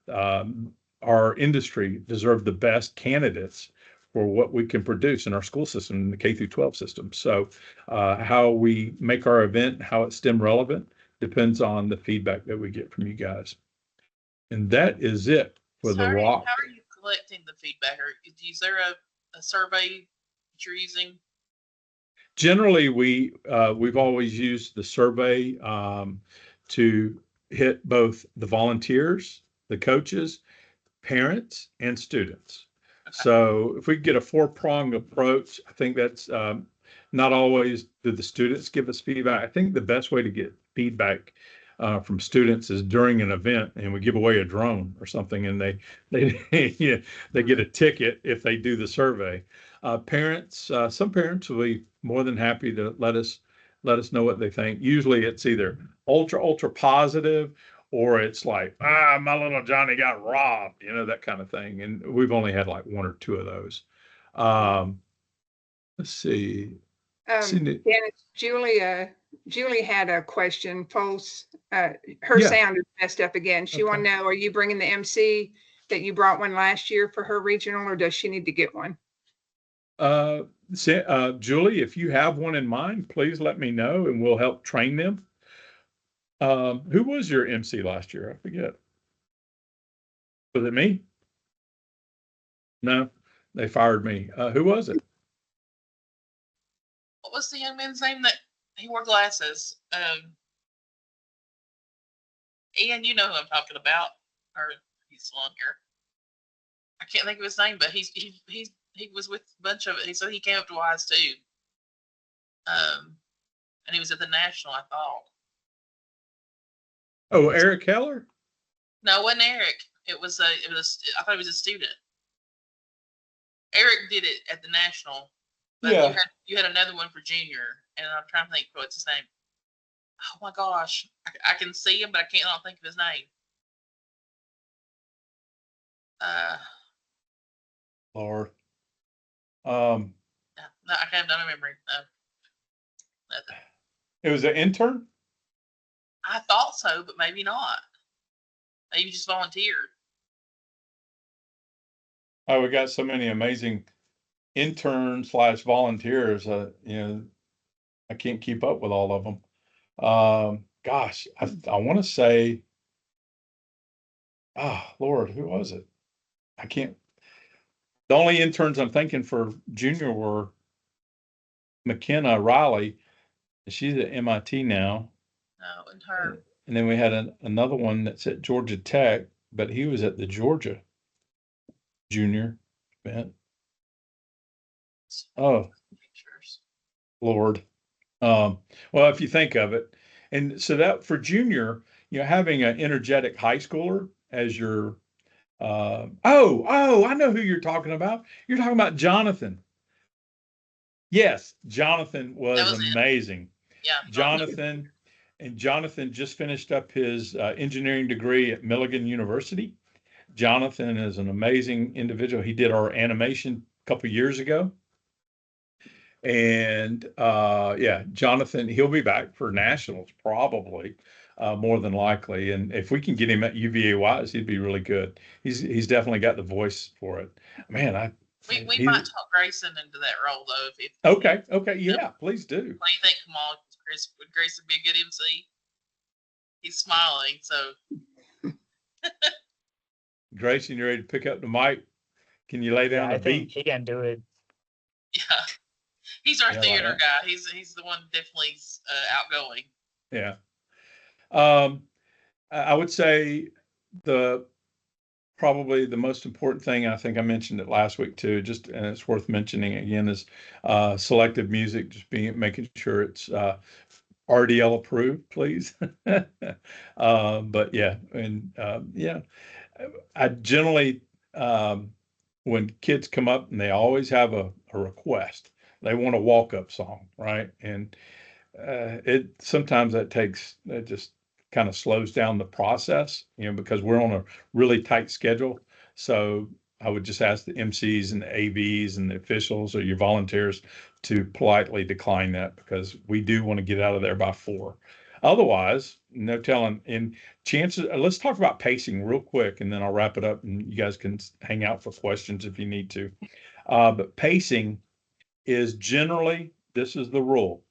Our industry deserves the best candidates for what we can produce in our school system, in the K through 12 system. So how we make our event, how it's STEM relevant, depends on the feedback that we get from you guys. And that is it for the rock. How are you collecting the feedback? Or is there a survey that you're using? Generally, we've always used the survey to hit both the volunteers, the coaches, parents, and students. Okay. So if we get a 4-pronged approach, I think that's not always do the students give us feedback. I think the best way to get feedback from students is during an event and we give away a drone or something and they they get a ticket if they do the survey. Parents, some parents will be more than happy to let us know what they think. Usually it's either ultra positive or it's like, my little Johnny got robbed, that kind of thing. And we've only had like 1 or 2 of those. Let's see. Dennis, Julie had a question. Pulse, her sound is messed up again. She want to know, are you bringing the MC that you brought one last year for her regional, or does she need to get one? Julie, if you have one in mind, please let me know and we'll help train them. Who was your MC last year? I forget. Was it me? No, they fired me. Who was it? What was the young man's name that he wore glasses? Ian, you know who I'm talking about, or he's still on here. I can't think of his name, but he was with a bunch of it. So he came up to Wise too. And he was at the national, I thought. Oh, Eric Keller? No, it wasn't Eric. I thought he was a student. Eric did it at the national, but you had another one for junior, and I'm trying to think what's his name. Oh my gosh, I can see him, but I can't not think of his name. Lord. No, I have no memory. Nothing. It was an intern? I thought so, but maybe not. Maybe just volunteered. Oh, we got so many amazing interns / volunteers. I can't keep up with all of them. Gosh, I want to say, Lord, who was it? I can't. The only interns I'm thinking for junior were McKenna Riley. She's at MIT now. No, and her. And then we had another one that's at Georgia Tech, but he was at the Georgia junior event. Oh, Lord. Well, if you think of it, and so that for junior, having an energetic high schooler as your, I know who you're talking about. You're talking about Jonathan. Yes, Jonathan was amazing. Yeah, Jonathan just finished up his engineering degree at Milligan University. Jonathan is an amazing individual. He did our animation a couple of years ago. And Jonathan, he'll be back for nationals probably, more than likely. And if we can get him at UVA Wise, he'd be really good. He's definitely got the voice for it. Man, we might talk Grayson into that role though. Okay, yeah, please do. What do you think, Kamal? Would Grayson be a good MC? He's smiling, so. Grayson, you ready to pick up the mic? Can you lay down a beat? I think he can do it. Yeah, he's our theater guy. He's the one definitely outgoing. Yeah. I would say the probably the most important thing. I think I mentioned it last week too, just, and it's worth mentioning again, is selective music, just making sure it's RDL approved, please. But yeah, and yeah, I generally, when kids come up and they always have a request, they want a walk-up song, right? And it sometimes that just kind of slows down the process, because we're on a really tight schedule. So I would just ask the MCs and the AVs and the officials or your volunteers to politely decline that, because we do want to get out of there by 4. Otherwise, no telling. And chances, let's talk about pacing real quick, and then I'll wrap it up, and you guys can hang out for questions if you need to. But pacing is generally, this is the rule,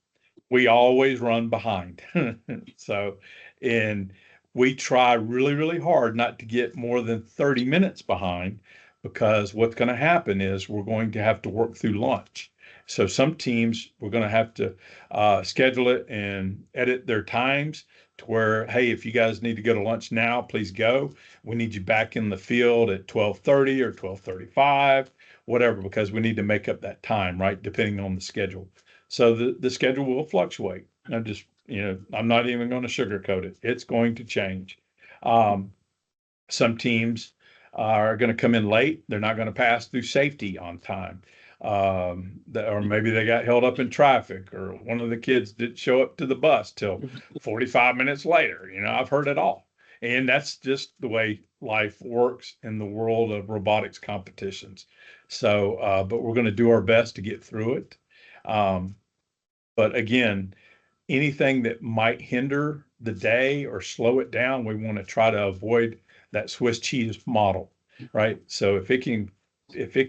we always run behind. So, and we try really, really hard not to get more than 30 minutes behind, because what's going to happen is we're going to have to work through lunch. So some teams, we're going to have to schedule it and edit their times to where, hey, if you guys need to go to lunch now, please go. We need you back in the field at 12:30 or 12:35, whatever, because we need to make up that time, right? Depending on the schedule. So the schedule will fluctuate. I'm just, I'm not even going to sugarcoat it. It's going to change. Some teams are going to come in late. They're not going to pass through safety on time. Or maybe they got held up in traffic, or one of the kids didn't show up to the bus till 45 minutes later. I've heard it all. And that's just the way life works in the world of robotics competitions. So, but we're going to do our best to get through it. But again, anything that might hinder the day or slow it down, we want to try to avoid that Swiss cheese model, right? So if it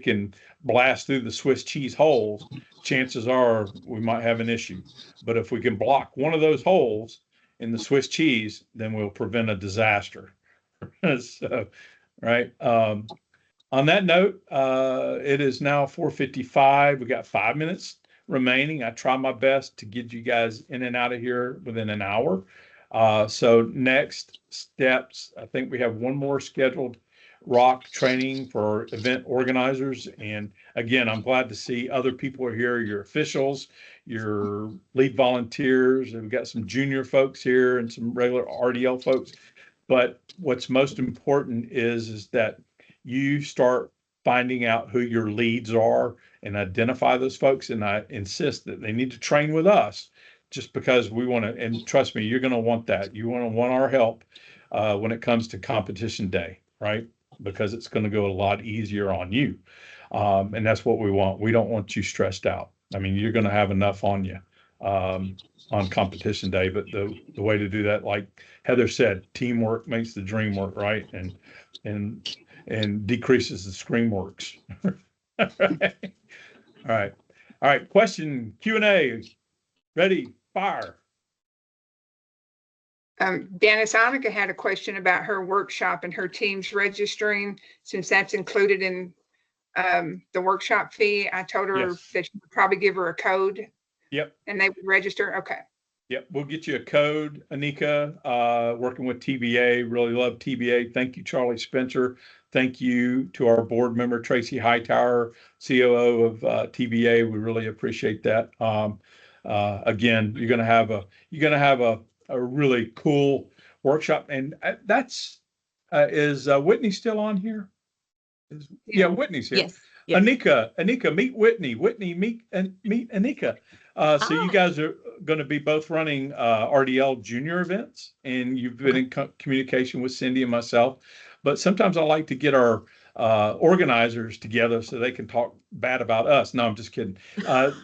can blast through the Swiss cheese holes, chances are we might have an issue. But if we can block one of those holes in the Swiss cheese, then we'll prevent a disaster. So, right. On that note, it is now 4:55. We got 5 minutes remaining. I try my best to get you guys in and out of here within an hour. So next steps, I think we have one more scheduled rock training for event organizers. And again, I'm glad to see other people are here, your officials, your lead volunteers. We've got some junior folks here and some regular RDL folks. But what's most important is that you start finding out who your leads are and identify those folks. And I insist that they need to train with us, just because we want to, and trust me, you're going to want that. You want our help when it comes to competition day, right? Because it's going to go a lot easier on you. And that's what we want. We don't want you stressed out. I mean, you're going to have enough on you on competition day, but the way to do that, like Heather said, teamwork makes the dream work, right? And decreases the scream works. All right. All right. Question, Q&A. Ready, fire. Janice Annika had a question about her workshop and her team's registering, since that's included in the workshop fee. I told her Yes. that you would probably give her a code. Yep. And they would register. Okay. Yep. We'll get you a code, Anika, working with TBA. Really love TBA. Thank you, Charlie Spencer. Thank you to our board member, Tracy Hightower, COO of TBA. We really appreciate that. Again, you're going to have a really cool workshop. And that's, is Whitney still on here? Yeah, Whitney's here. Yes. Yes. Anika, meet Whitney. Whitney, meet Anika. So you guys are going to be both running RDL junior events, and you've been in communication with Cindy and myself. But sometimes I like to get our organizers together so they can talk bad about us. No, I'm just kidding.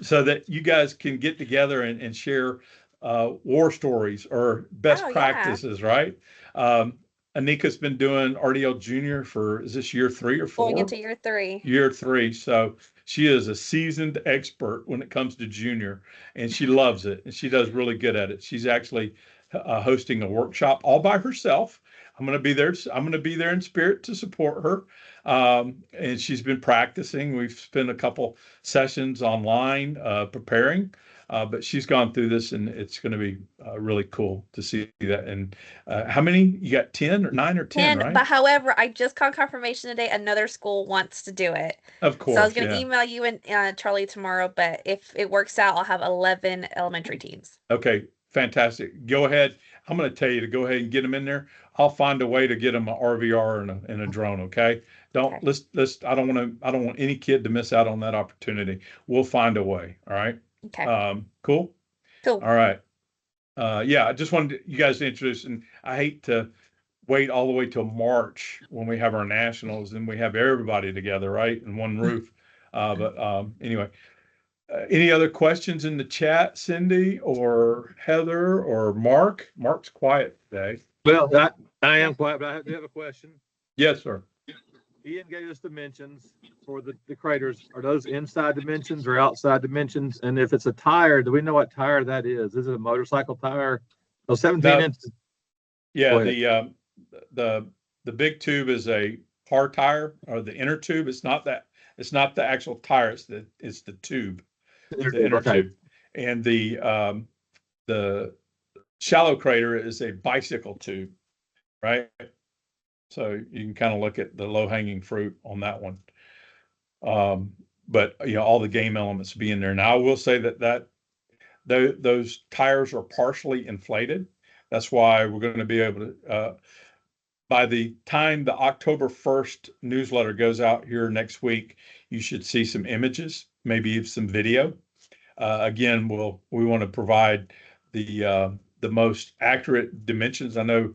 So that you guys can get together and share war stories or best practices, right? Anika's been doing RDL Junior for, is this year 3 or 4? Going into year 3. Year 3. So she is a seasoned expert when it comes to junior, and she loves it, and she does really good at it. She's actually hosting a workshop all by herself. I'm going to be there. I'm going to be there in spirit to support her. And she's been practicing. We've spent a couple sessions online preparing. But she's gone through this, and it's going to be really cool to see that. And how many? You got 10 or 9 or 10, right? But however, I just got confirmation today another school wants to do it. Of So I was course, going to yeah. email you and Charlie tomorrow, but if it works out, I'll have 11 elementary teams. Okay, fantastic. Go ahead. I'm going to tell you to go ahead and get them in there. I'll find a way to get them an RVR and a drone. Okay. Okay. I don't want any kid to miss out on that opportunity. We'll find a way. All right. Okay. Cool. Cool. All right. Yeah, I just wanted you guys to introduce, and I hate to wait all the way till March when we have our nationals and we have everybody together, right, in one roof. Anyway, any other questions in the chat, Cindy or Heather or Mark? Mark's quiet today. Well, I am quiet, but I do have a question. Yes, sir. Ian gave us dimensions for the craters. Are those inside dimensions or outside dimensions? And if it's a tire, do we know what tire that is? Is it a motorcycle tire? Oh, 17 inches. Yeah, the big tube is a car tire, or the inner tube. It's not the actual tire, it's the tube. The inner tube. And the shallow crater is a bicycle tube, right? So you can kind of look at the low hanging fruit on that one. But all the game elements be in there. Now I will say that those tires are partially inflated. That's why we're going to be able to, by the time the October 1st newsletter goes out here next week, you should see some images, maybe some video. Again, we want to provide the most accurate dimensions. I know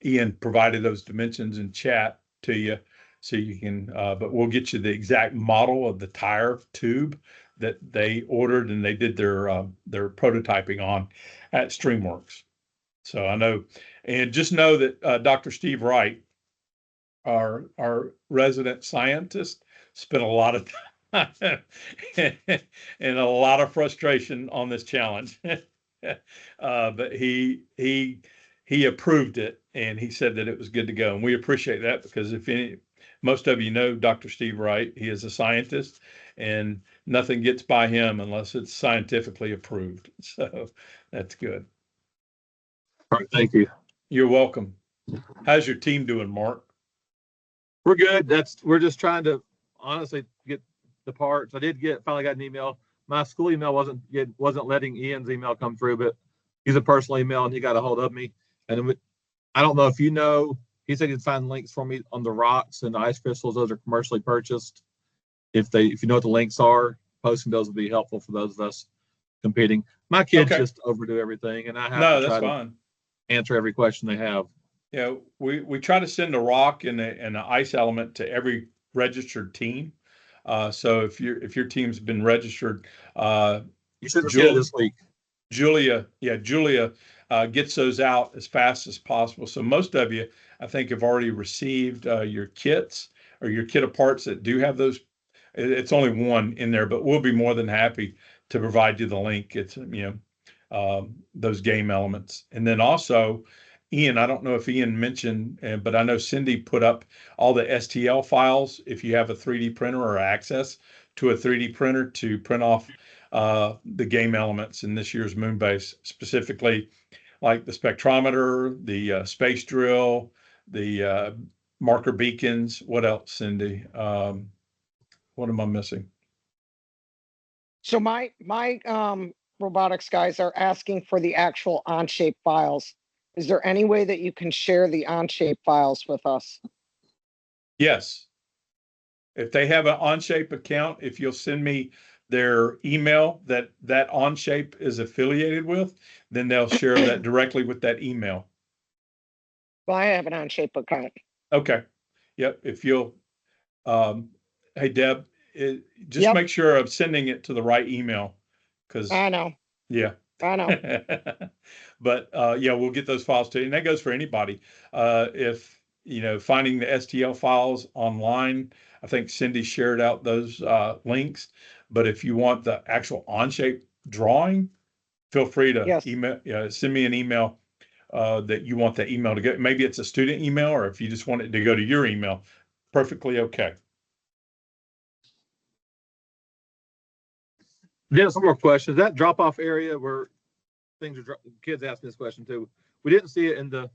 Ian provided those dimensions in chat to you, so you can. But we'll get you the exact model of the tire tube that they ordered and they did their prototyping on at Streamworks. So I know, and just know that Dr. Steve Wright, our resident scientist, spent a lot of time and a lot of frustration on this challenge. But he approved it, and he said that it was good to go. And we appreciate that, because most of you know Dr. Steve Wright, he is a scientist, and nothing gets by him unless it's scientifically approved. So that's good. All right, thank you. You're welcome. How's your team doing, Mark? We're good. We're just trying to honestly get the parts. I finally got an email. My school email wasn't letting Ian's email come through, but he's a personal email and he got a hold of me. And I don't know if you know, he said he'd find links for me on the rocks and the ice crystals. Those are commercially purchased. If you know what the links are, posting those would be helpful for those of us competing. My kids just overdo everything, and I have to try to answer every question they have. Yeah, we try to send a rock and an ice element to every registered team. So if your team's been registered, you should receive it this week. Julia gets those out as fast as possible. So most of you, I think, have already received your kits or your kit of parts that do have those. It's only one in there, but we'll be more than happy to provide you the link. It's those game elements. And then also, Ian, I don't know if Ian mentioned, but I know Cindy put up all the STL files if you have a 3D printer or access to a 3D printer to print off the game elements in this year's Moonbase, specifically like the spectrometer, the space drill, the marker beacons. What else, Cindy? What am I missing? So my robotics guys are asking for the actual Onshape files. Is there any way that you can share the Onshape files with us? Yes. If they have an Onshape account, if you'll send me their email that Onshape is affiliated with, then they'll share that directly with that email. Well, I have an Onshape account. Okay. Yep. If you'll, hey, Deb, just make sure of sending it to the right email. Because I know. Yeah. I know. But yeah, we'll get those files to you. And that goes for anybody. If, finding the STL files online, I think Cindy shared out those links. But if you want the actual Onshape drawing, feel free to email, send me an email that you want the email to go. Maybe it's a student email, or if you just want it to go to your email, perfectly okay. Then some more questions. That drop off area where things are, kids asked me this question too. We didn't see it in the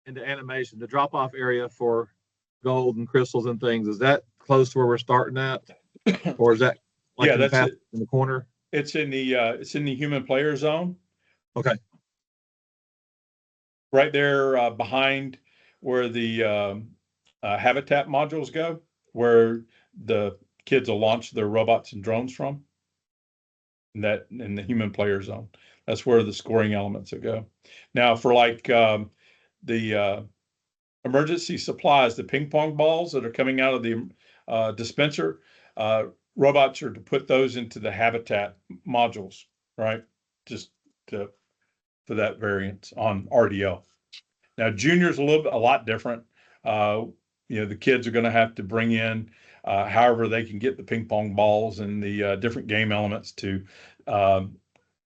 animation. The drop off area for gold and crystals and things, is that close to where we're starting at, or is that like Yeah, in the that's path it. in the corner? It's in the human player zone. Okay. Right there behind where the habitat modules go, where the kids will launch their robots and drones from. That in the human player zone. That's where the scoring elements will go. Now for like the emergency supplies, the ping pong balls that are coming out of the dispenser, robots are to put those into the habitat modules, right? Just to, for that variance on RDL. Now junior's a lot different. The kids are going to have to bring in however they can get the ping pong balls and the different game elements to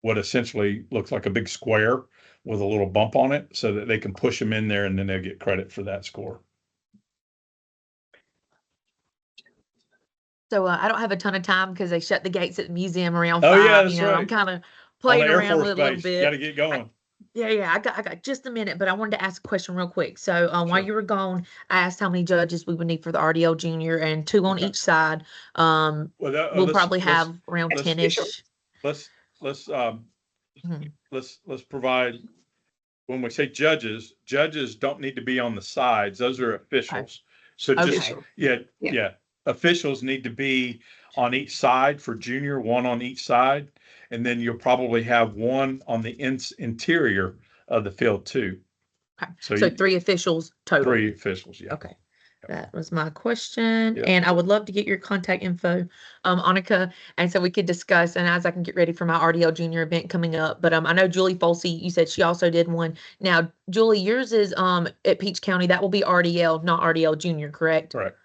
what essentially looks like a big square with a little bump on it so that they can push them in there and then they'll get credit for that score. So I don't have a ton of time because they shut the gates at the museum around Oh, 5. yeah, that's I'm right. kind of On playing the Air around Force with it a little Base, got to bit. get going. Yeah, I got just a minute, but I wanted to ask a question real quick. So while Sure. you were gone, I asked how many judges we would need for the RDL Junior and 2 on Okay. each side. Well, We'll probably have around let's- 10-ish. let's Mhm. let's provide, when we say judges don't need to be on the sides. Those are officials. So just, Okay. yeah, officials need to be on each side for junior, one on each side. And then you'll probably have one on the interior of the field too. Okay. So So you- 3 officials total. 3 officials, yeah. Okay. That was my question. Yeah. And I would love to get your contact info, Annika, and so we could discuss, and as I can get ready for my RDL Junior event coming up. But I know Julie Folsey, you said she also did one. Now, Julie, yours is at Peach County. That will be RDL, not RDL Junior, correct? Correct.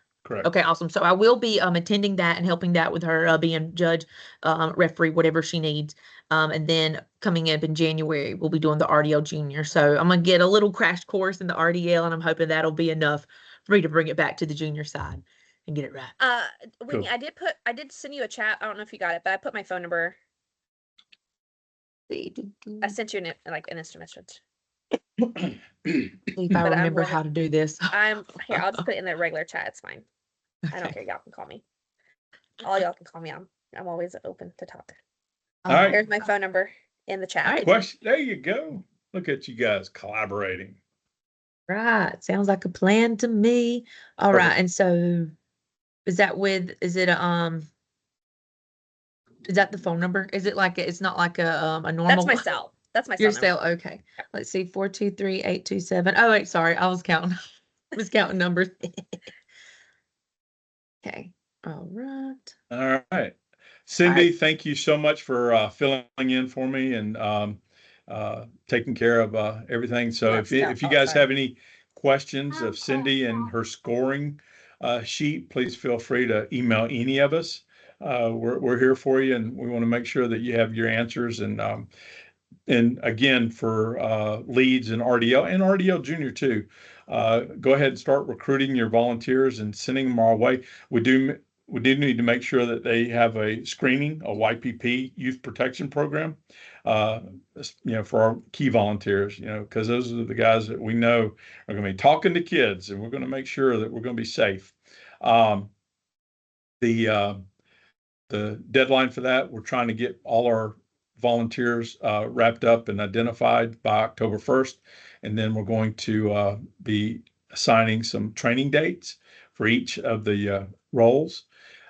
Okay, awesome. So I will be attending that and helping that with her being judge, referee, whatever she needs. And then coming up in January, we'll be doing the RDL Junior. So I'm gonna get a little crash course in the RDL, and I'm hoping that'll be enough for me to bring it back to the junior side and get it right. Whitney, Cool. I did send you a chat. I don't know if you got it, but I put my phone number. I sent you an instant message. See if I But I'm remember willing- how to do this. I'm here. I'll just put it in the regular chat. It's fine. I don't care. Y'all can call me. All y'all can call me. I'm always open to talk. All right. Here's my phone number in the chat. All right. Question. There you go. Look at you guys collaborating. Right. Sounds like a plan to me. All right. Perfect. And so is that is that the phone number? Is it like it's not like a normal? That's my cell. That's my Your cell number. cell. Okay. Let's see. 423-827. Oh, wait, sorry. I was counting. I was counting numbers. Okay. All right. All right. Cindy, thank you so much for filling in for me and taking care of everything. So if you guys have any questions of Cindy and her scoring sheet, please feel free to email any of us. We're here for you, and we want to make sure that you have your answers. And again, for leads in RDL and RDL Junior too, go ahead and start recruiting your volunteers and sending them our way. We do need to make sure that they have a screening, a YPP, Youth Protection Program, for our key volunteers, because those are the guys that we know are going to be talking to kids, and we're going to make sure that we're going to be safe. The deadline for that, we're trying to get all our volunteers wrapped up and identified by October 1st. And then we're going to be assigning some training dates for each of the roles.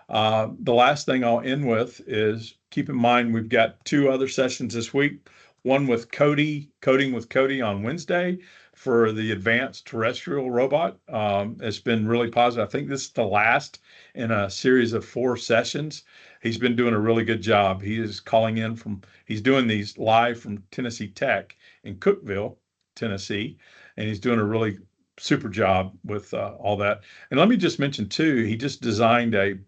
The last thing I'll end with is keep in mind, we've got 2 other sessions this week. One with Coding with Cody on Wednesday for the advanced terrestrial robot. It's been really positive. I think this is the last in a series of 4 sessions. He's been doing a really good job. He is calling in he's doing these live from Tennessee Tech in Cookeville, Tennessee, and he's doing a really super job with all that. And let me just mention too, he just designed a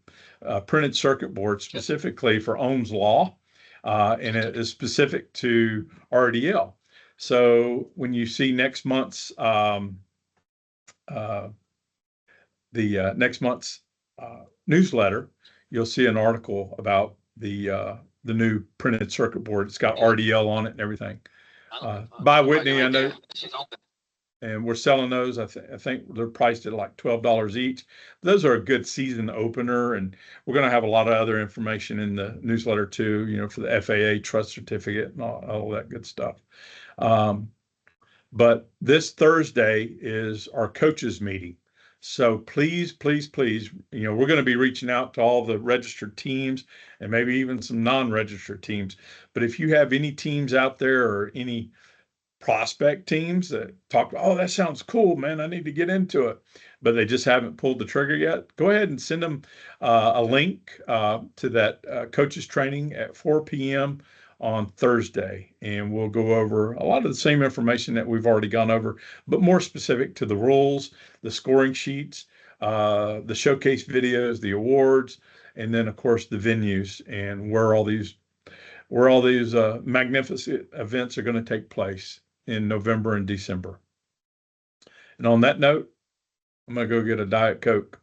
printed circuit board specifically for Ohm's law, and it is specific to RDL. So when you see next month's newsletter, you'll see an article about the new printed circuit board. It's got RDL on it and everything. By Whitney, I know, and we're selling those. I think they're priced at like $12 each. Those are a good season opener, and we're going to have a lot of other information in the newsletter too, you know, for the FAA trust certificate and all that good stuff. But this Thursday is our coaches meeting. So please, please, please, you know, we're going to be reaching out to all the registered teams and maybe even some non-registered teams. But if you have any teams out there or any prospect teams that talk, oh, that sounds cool, man, I need to get into it, but they just haven't pulled the trigger yet, go ahead and send them a link to that coaches training at 4 p.m. on Thursday. And we'll go over a lot of the same information that we've already gone over, but more specific to the rules, the scoring sheets, the showcase videos, the awards, and then of course the venues and where all these magnificent events are going to take place in November and December. And on that note, I'm going to go get a Diet Coke.